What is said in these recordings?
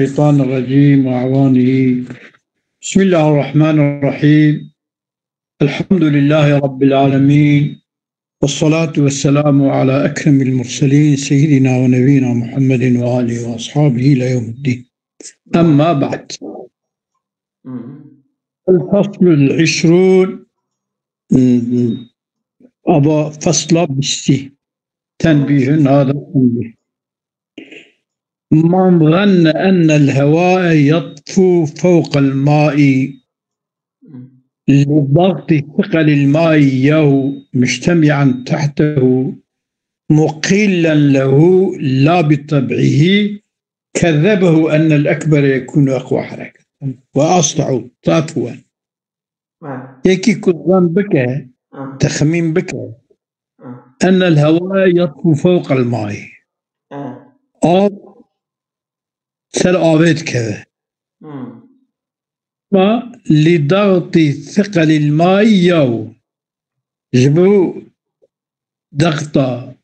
الشيطان الرجيم وأعوانه. بسم الله الرحمن الرحيم. الحمد لله رب العالمين، والصلاة والسلام على أكرم المرسلين سيدنا ونبينا محمد وآله وأصحابه إلى يوم الدين. أما بعد، الفصل 20 أبا فصل بستي تنبيه. هذا تنبيه: من ظن أن الهواء يطفو فوق الماء لضغط ثقل الماء إياه مجتمعا تحته مقيلا له لا بطبعه، كذبه أن الأكبر يكون أقوى حركة وأسرع طفوا. يكي كذبان بك تخمين بك أن الهواء يطفو فوق الماء. سل آبيت كذا ما لضغط ثقل الماء يو جبو ضغطة،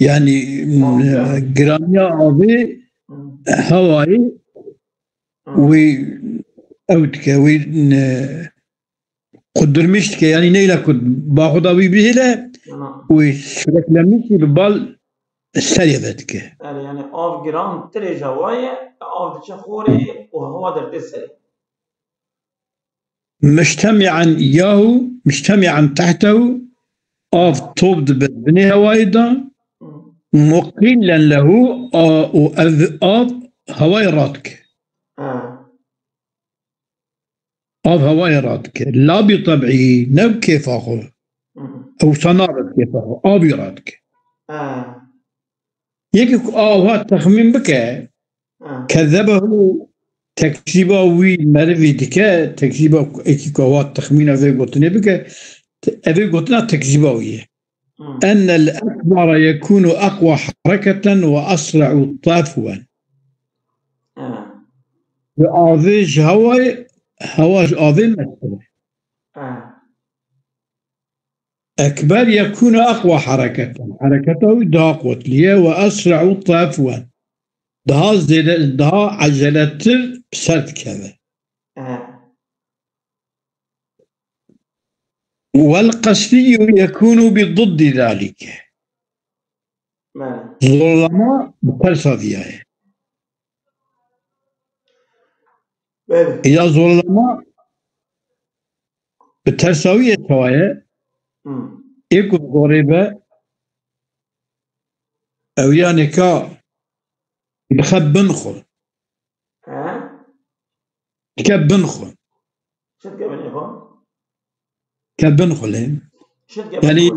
يعني جرامية آبي هواي أوتك قدر مشتك، يعني نيلا كد باخد أبي بهلا وشرك لمشي ببال السريبتك، يعني آف جرام تري هواي آف تشخوري وهو در تسري مجتمعا تحته آف طوب بني هواي دا مقيلا له آف هواي راتك آف هواي راتك لا بطبعه نب كيف أخو أو صنارة كيف أخو آبي راتك يكي آوات تخمين بك كذبه تكذيبه وي مرفي دكا تكذيبه اكي كوات تخمين أفي قطني بك أفي قطنا تكذيبه وي أن الأكبر يكون أقوى حركة وأسرع طفوا. وآذيج هواج آذي مثلا أكبر يكون أقوى حركته ده قوت ليه وأسرع طفوا، ده عجلة بسرد كذا. والقسري يكون بضد ذلك، ظلما بترصديه. إذا ظلما بترصوية شوية يكون غريبة أو يعني بخب بنخل كب بنخل شد كمان يخون كب بنخل يعني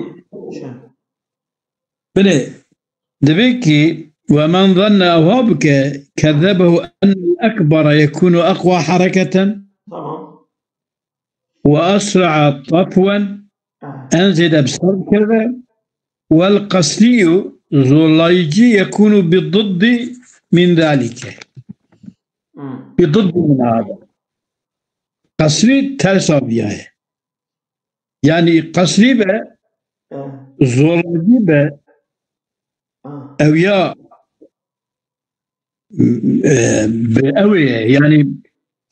بني دبيكي. ومن ظن أوهابك كذبه أن الأكبر يكون أقوى حركة وأسرع طفوا أنزل بسر كذا. والقسري زولايجي يكون بالضد من ذلك، بضد من هذا. قسري ترسابياه يعني قسري به زولايجي به أو يا بأوية، يعني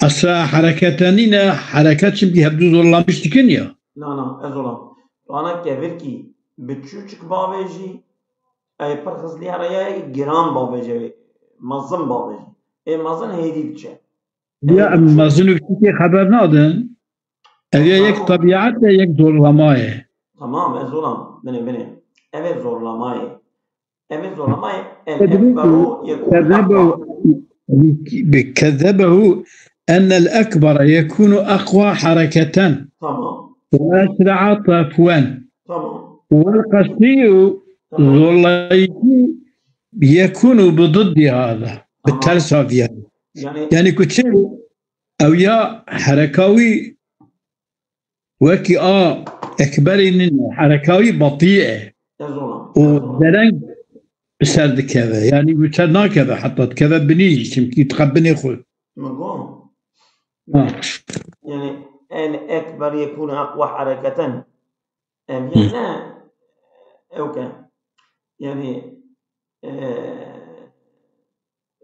أسرع حركتانين حركات شبكي هبدو زولا مشتكين لا أزولا أنا كفركي بتشوشك بابيجي أي برخص لي على جرام بابيجي مظن بابيجي مظن هيدي بتشي يا مظن كتير خبر نادن أويا يك طبيعة يك ظلماية. تمام أزولا بني أبي ظلماية كذبه أن الأكبر يكون أقوى حركة وأسرع طفوا. والقسري ظليجي يكون بضد هذا بالترسافية، يعني كتير أو يا حركاوي وكي أكبر من حركاوي بطيئة ودرنج بسرد كذا، يعني بسرنا كذا حتى كذا بنيجي يمكن تقبني خل يعني الأكبر يكون أقوى حركة يعني أوكي يعني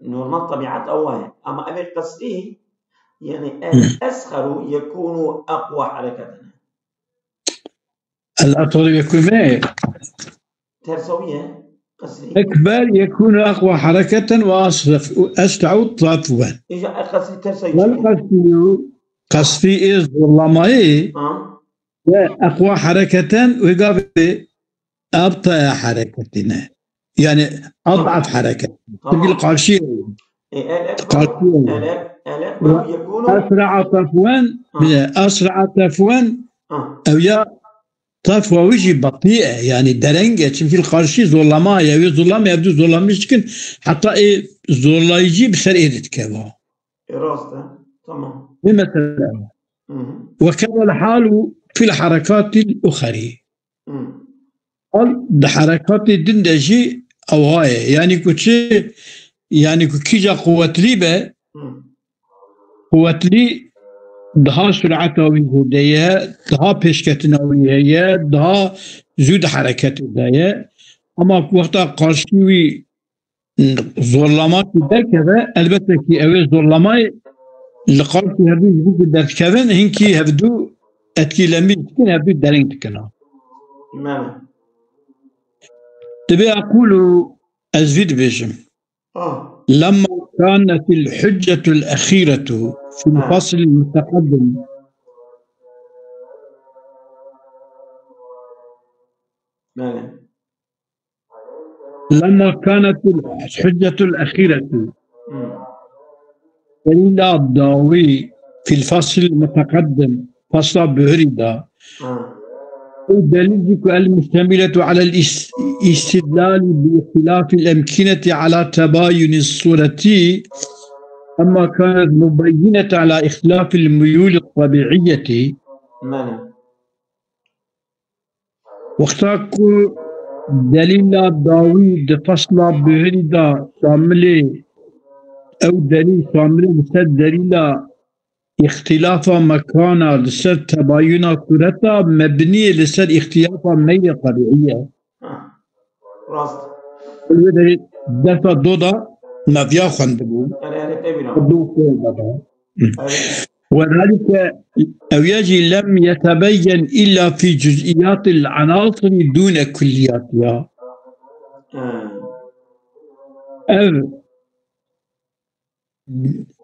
نورمال طبيعة أما أبي قصدي يعني الأصغر يكون أقوى حركة. الأصغر يكون ما ترسوية قصدي أكبر يكون أقوى حركة وأسرع طفوا. إيجا قصدي ترسوية. قصدي الظلماء أقوى حركة ويقابل أبطأ حركتنا، يعني أضعف حركة. تقول قارشية أسرع طفوا أو يا طفوا وجه بطيئة، يعني درنجة في القارشي ظلماء يا ظلام يبدو ظلام مشكن حتى ظلام يجي بسر إيدت كذا. راسته تمام. مثلا وكذا الحال في الحركات الأخرى. ده حركات الدندجي أو هاي يعني كتشي يعني كيجا قوة لي قوة لي دها سرعة ويهودية دها بيشكتنا ويهية دها زود حركات ويهية. أما وقتا قارشيوي ظلامات ده كذا البته كي أوي ظلامات لقارشي هبدو يجبوك در كذا هنكي هبدو أتكلمي كن هبدو دارين تكنا. تبي أقول أزيد بيجم لما كانت الحجة الأخيرة في الفصل المتقدم لما كانت الحجة الأخيرة دليل الضاوي في الفصل المتقدم فصل بهردا الدليل المشتملة على الاستدلال باختلاف الأمكنة على تباين الصورة، أما كانت مبينة على اختلاف الميول الطبيعية واختاكو دليل الضاوي فصل بهردا شامل أو دليل شامل دليل اختلاف مكان لسر تباين صورتها مبنية لسر اختلاف ميل طبيعية. راست. دفع دودا نبيا خندبو. وذلك أو يجي لم يتبين إلا في جزئيات العناصر دون كلياتها.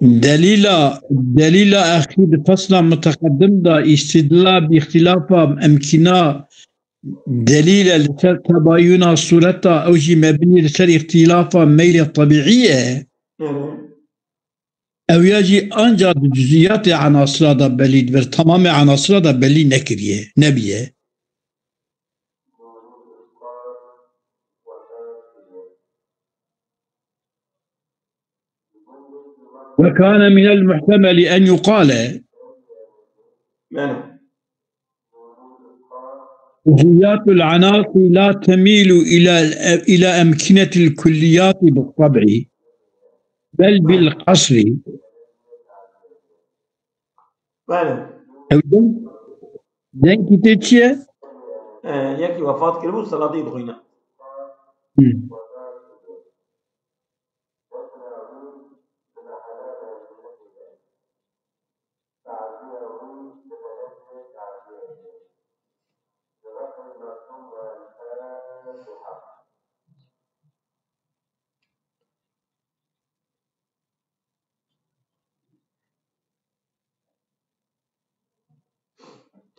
دليل أخير فصل متقدم دا استدلال باختلاف أمكنة دليل لسر تباين صورتها أو شيء مبني لسر اختلاف ميل الطبيعية أو يجي أنجد جزئيات عناصر دا بليد بر تمام عناصر دا بلي نكريه نبيه. وكان من المحتمل أن يقال جزئيات العناصر لا تميل إلى أمكنة الكليات بالطبع بل بالقصر. دنك تتشي يكي وفات كلمة صلاة يدخينا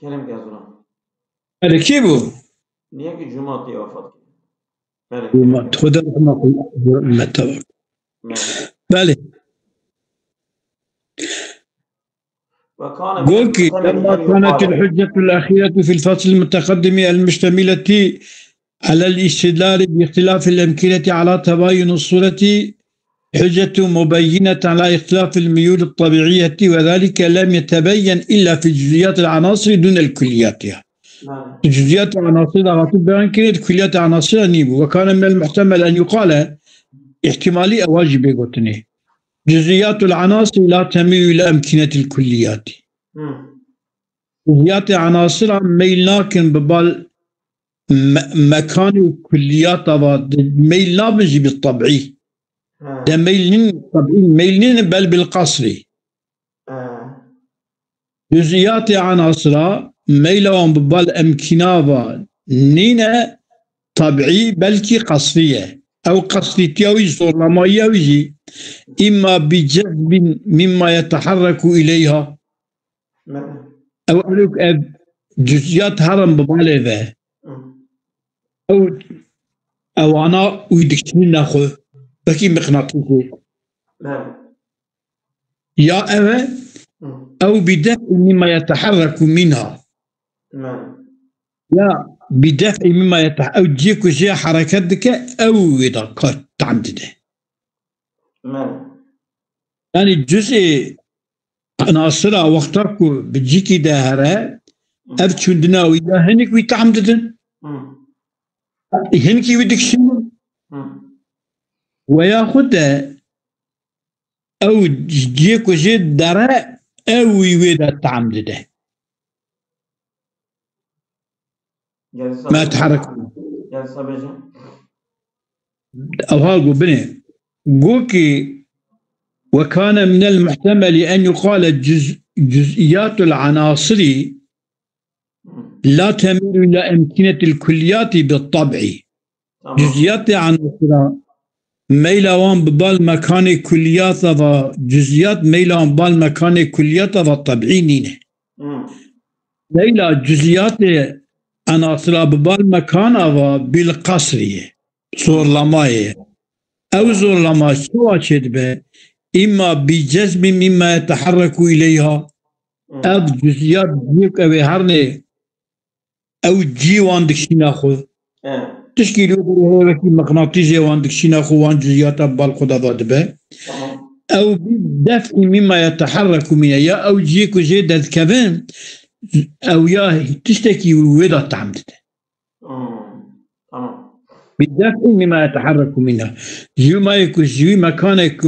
كلام كازونا ركبوا نيجي جمعة وفات خذ ما توقع بالي قولكي لما كانت الحجة الأخيرة في الفصل المتقدم المشتملة على الاستدلال باختلاف الأمكنة على تباين الصورة حجة مبينة على اختلاف الميول الطبيعية، وذلك لم يتبين إلا في جزئيات العناصر دون الكليات. جزئيات العناصر غاتب بيان كانت كليات العناصر نيبو. وكان من المحتمل أن يقال احتمالي أواجب يقولني جزئيات العناصر لا تميل إلى أمكنة الكليات. جزئيات العناصر ميل لكن ببال مكان الكليات ميل لا بجي بالطبعي ده ميلين طبعي ميلين بل بالقصري جزئيات عناصر ميلهم ببال أمكنابا نينا طبيعي بلكي قصرية أو قصري تيوي صور ما يوجي إما بجذب مما يتحرك إليها أو جزئيات هرم ببالي أو أنا ويدكتني ناخذ بكي مغناطيسي يا أو بدفع مما يتحرك منها يا بدفع مما يتحرك أو تجيك شيء حركتك أو إذا قد تعمدده يعني الجزء أنا أصلا وقتكو بتجيكي داهرة أبتشندنا ويا هنك ويتعمددن هنكي ودك شنو وياخد أو تجيك شيء دارة أو يويدا تعمدده ما تحرك أو هاقو بني قوكي وكان من المحتمل أن يقال جزئيات العناصر لا تميل إلى أمكنة الكليات بالطبع جزئيات العناصر ميلان ببال مكان كليات جزئيات ميلان ببال مكان كليات الطبعي نينه ليلا جزئيات عناصر ببال مكان بالقصرية صور لمايه أو زور لما شو أشد إما بجذب مما يتحرك إليها أو جزئيات جيك أو هرني أو جي واندك شي ناخذ تشكيل هيك مغناطيسي واندك شي ناخذ وان جزئيات بالقدرة ضد أو بدفع مما يتحرك منها يا أو جيك زيادة كمان أو يا تشتكي وإذا تعمدت بالدفع مما يتحرك منها جو ما يكون جو مكانك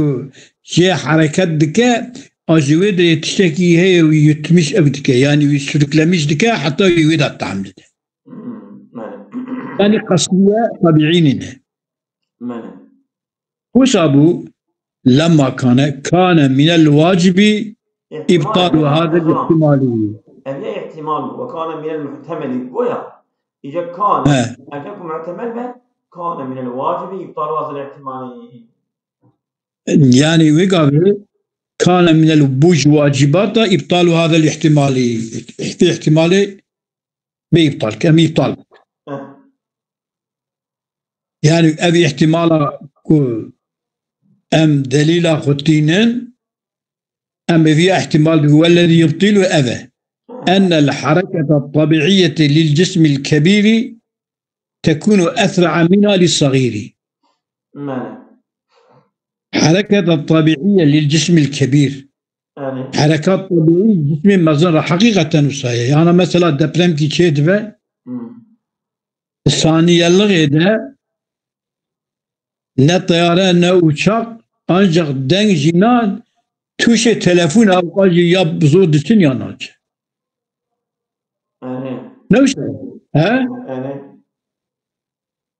شيء حركات دكا أجويد تشتكي هي ويتمش أبدك يعني ويسرك لمش دكا حتى يويدا تعمل يعني قصية طبيعيين وصابوا لما كان من الواجب إبطال هذا الاحتمال هذا احتمال وكان من المحتمل ويا إذا كان أكلكم محتمل كان من الواجب إبطال هذا الاحتمال يعني وقال كان من البوج واجبات إبطال هذا الاحتمال في احتمال بإبطال كم يبطال يعني أبي احتمال أم دليل خطينا أم في احتمال هو الذي يبطل أذى أن الحركة الطبيعية للجسم الكبير تكون أسرع منها للصغير حركة الطبيعية للجسم الكبير حركات طبيعية جسم مزرعة حقيقة نصايا يعني مثلا دبرم كي تشيدفة الثانية اللغة نا طيران نا uçak ancak denginan tuşe telefon avcı yap zordun ya naç. Ne işte? Ha?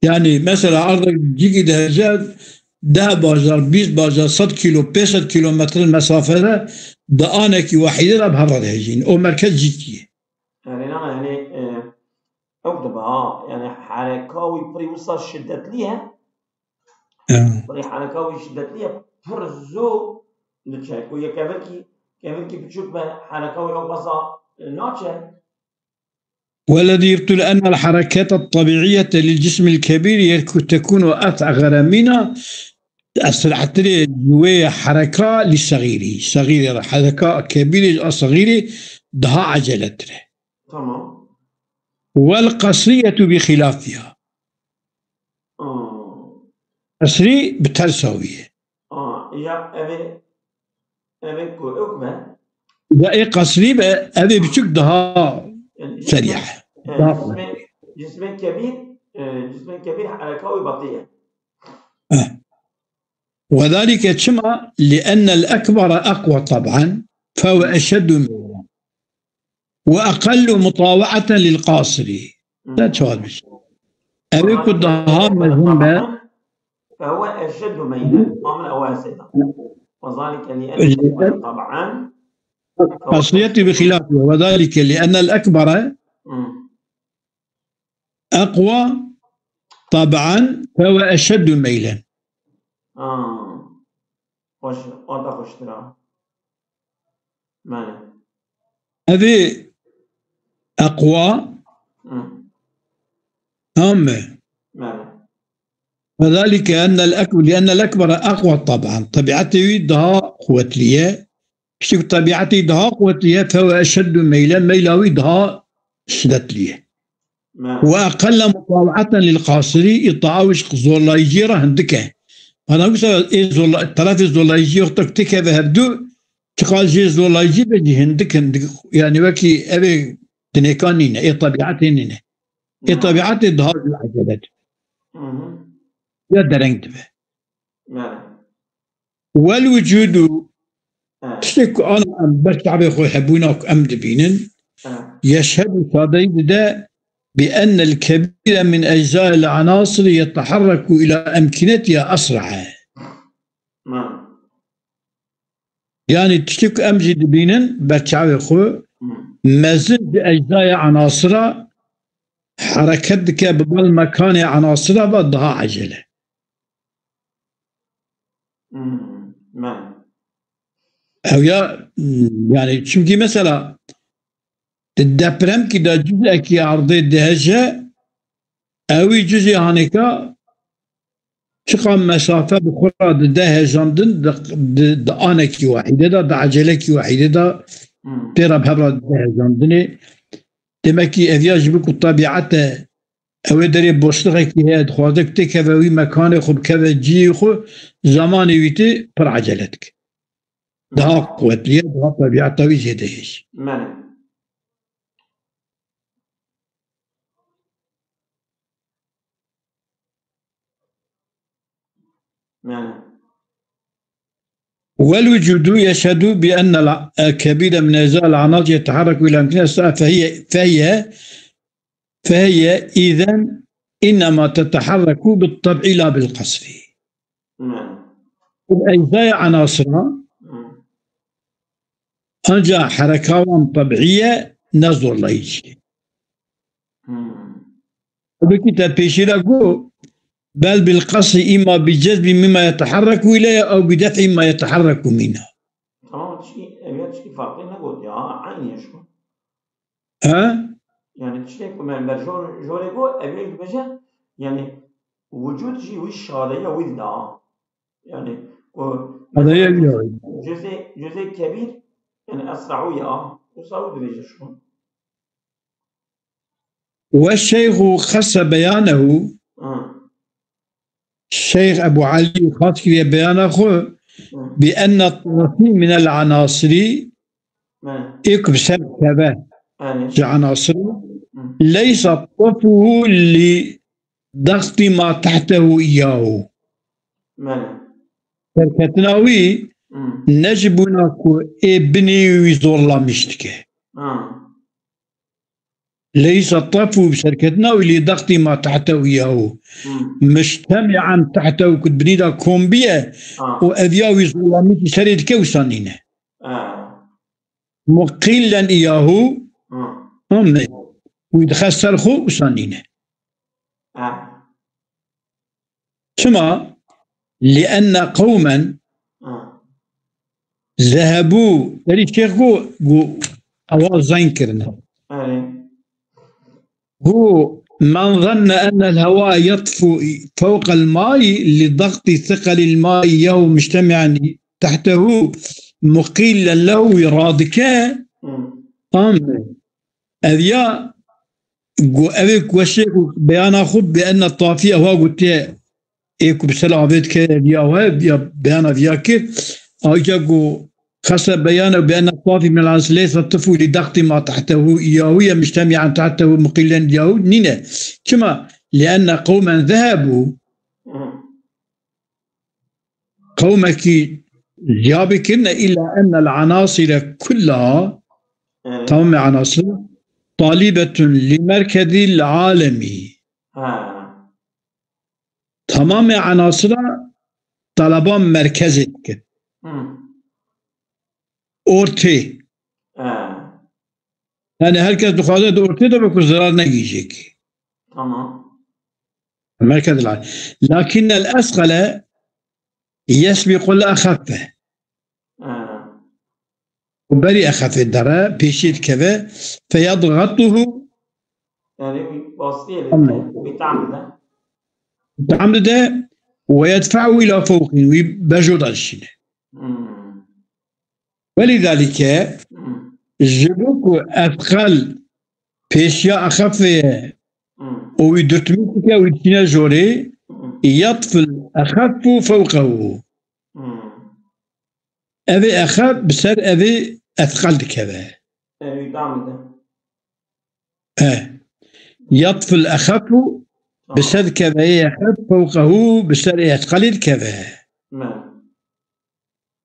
Yani mesela arada cigi derece ده بازار 20 بازار 100 كيلو 500 كيلومتر المسافة ده أنا كي وحيدة بهرد هجين أو مركز جيكي يعني أكتبها يعني حركاوي بريوصل شدت ليها بري حركاوي شدت ليها فرزو لتشاك ويا كابلكي بتشوف حركاوي أو بصا ناتشا والذي يبطل أن الحركات الطبيعية للجسم الكبير تكون أصغر منها أسرع جوية حركة للصغير صغيرة حركة كبيرة صغيرة دها عجلة تمام والقصرية بخلافها قصري بترسوية يا أبي كوكما إذا إيه قصري أبي بشك دها سريعة جسم كبير حركة بطيئة وذلك كما لأن الأكبر أقوى طبعا فهو أشد منه وأقل مطاوعة للقاصر لا تشوال بس أبي كدها مهمة فهو أشد ميلا من أواسطه، وذلك لأن طبعا أصليته بخلافه، وذلك لأن الأكبر أقوى طبعا فهو أشد ميلا. خوش أنت خوش ترى ماله هذه أقوى أمه ماله، وذلك لأن الأكبر أقوى طبعا طبيعته دها قوتلية، شوف طبيعته دها قوتلية فهو أشد ميلا، ميلاوي دها شدتلية، وأقل مطاوعة للقاصري إطاعوش زولايجي راه هندكه. أنا أقول الطرف الزولايجي وقتك تكه هبدو تقال جي زولايجي بجي هندك يعني وكي أبي دنيكانينا إيه طبيعته نينا إيه طبيعته دها العجلات يا درنت به والوجود تشتك أنا بس عبي خوي يحبونك أمد بينن يشهد صديق ده بأن الكبير من أجزاء العناصر يتحرك إلى أمكنتها أسرع. يعني تشتك أمجد بينن بتشعبي خوي مازال أجزاء عناصر حركتك بالمكان عناصر بدها عجلة. أو يعني شمكي مثلا الدبرم كده جزء كي عرضي دهجة أو جزء هناك تقام مسافة بخرى دهجاندن دانك واحدة دا عجلك واحدة ترى بهبرة دهجاندن تمكي أفياج بك طبيعته أو دري بوشتغك هي دخواتك تكفوي مكان خب كذا جي خو زمان ويتي بر عجلتك ده قوة ليه ده طبيعته ويزيدهش. والوجود يشهد بأن الكبير من أجزاء العناصر يتحرك إلى أمكنة فهي إذن إنما تتحرك بالطبع لا بالقصر. الأجزاء عناصرها أنجا حركة طبيعية نظر ليش. وبكتاب بيشيراكو بل بالقصر إما بجذب مما يتحرك إليه أو بدفع ما يتحرك منه. تمام شيء فرقي نقول يا عيني شو؟ يعني تشتكي من برجوريكو أبيك بجا يعني وجود شيء وش هذا يا وذا يعني هذا يلي جزء كبير يعني أسرع يا وصعود بيجا شو؟ والشيخ خص بيانه الشيخ أبو علي خاص بيانه بأن الطرفين من العناصر يكبسر كذا عناصر ليس طرفه لضغط ما تحته إياه. فالكتناوي نجبنا ابني ويزور الله مشتكى ليس الطرف بشركتنا واللي ضغط ما تحته إياه مجتمعا تحته كتبنيدا كومبيا وأذياوي ظلامي شريد كوسانينا مقيلا إياه ويدخسر خو وسانينا ثم لأن قوما ذهبوا للشيخو أول زينكرنا هو من ظن أن الهواء يطفو فوق الماء لضغط ثقل الماء يهو مجتمعا تحته مقيلا له يرادكا أذيا أبيك وشيك بيانا خب بأن الطافية هو قلت إيكو بسلا عبيدك أذيا بيانا فياك أجاكو خاصة بيانه بأن الطافي من العناصر ليس الطفو لضغط ما تحته إياه مجتمعا تحته مقلا إياه نينا كما لأن قوما ذهبوا قومك جابكن إلا أن العناصر كلها تمام عناصر طالبة لمركز العالمي تمام عناصر طلبان مرکزی که اورتی يعني هر کس دخوازه دو اورتی دو بکو زرار نگیجه که تمام مركز العالم لكن الأثقل يسبق الأخف وبري أخف الدراء بيشير كذا فيضغطه يعني بتعمد ده ويدفعه إلى فوق ويبجد الشيء ولذلك جبوك أثقل بيشيا أخف ويدرتمك ويتنا جوري يطفل أخف فوقه أبي أخف بسر أبي أثقل كذا يطفل أخف بسر كذا يخف فوقه بسر أثقل كذا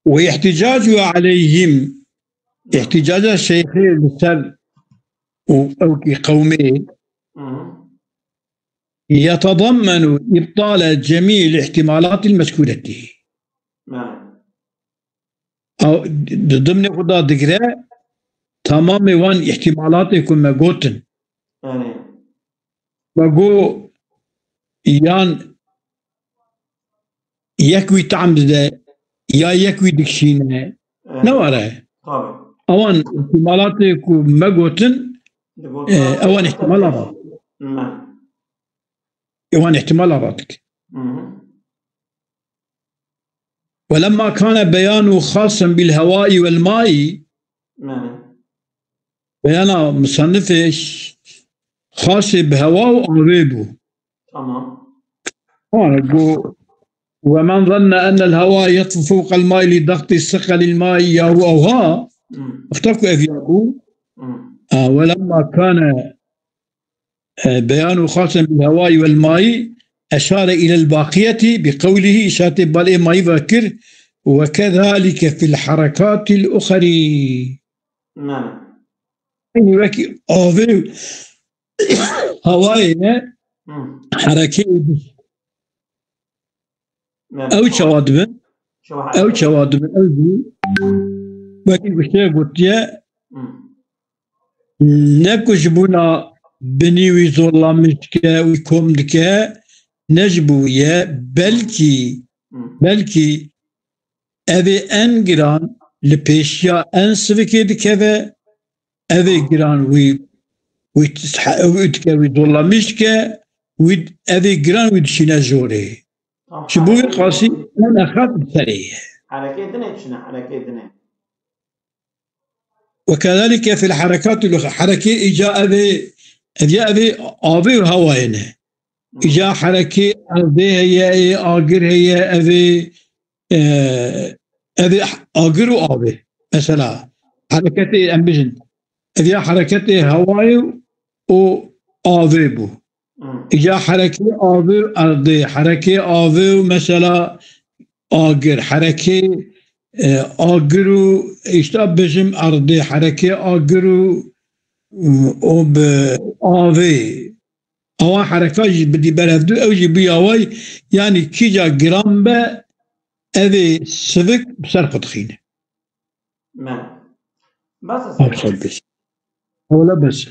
واحتجاج عليهم احتجاج الشيخين بسر أو قومين يتضمن إبطال جميع الاحتمالات المذكورة أو ضمن خدا ذكره تمام وان احتمالات يكون مقوتن مقو يان يكوي تعمد ده يا يكوي دكشينه نواره اوان احتمالات يكون مقوتن اوان احتمالات اوان احتمالاتك ولما كان بيانه خاصا بالهواء والماء بيانا مصنفش خاص بهواء وأغريبه تمام ومن ظن أن الهواء يطفو فوق الماء لضغط الثقل المائي أو أوها اخترقوا أفياكو ولما كان بيانه خاصا بالهواء والماء أشار إلى الباقية بقوله شاتب بالإيه ما يذكر وكذلك في الحركات الأخرى يعني أوفي هواي حركة أو شوادب أو شوادب أو دي ولكن بشتى قلت يا نكش بنا بنيوي زورلا مشكا ويكم دكا نجبوية بلكي أبي أنجران لبيشيا أنسفكي دكذا أبي جران ويتكوي دولا مشكا أبي جران ويدشينا جوري شبوي قاسي أنا أخاف سريع وكذلك في الحركات الأخرى حركة إجاء أبي وهواينه إجا حركة أبي هي آجر هي أبي آجر وأبي مثلا حركة أمبيجن أبي حركة هواي وأبي بو إجا حركة أبي أرضي حركة أبي مثلا آجر حركة آجر إشتاب بجم أرضي حركة آجر وب أبي أو حركات بدي بلفدو أو جبي أوي يعني كيجا جرام با أذي سفك بسرقة خينة بس أولا بس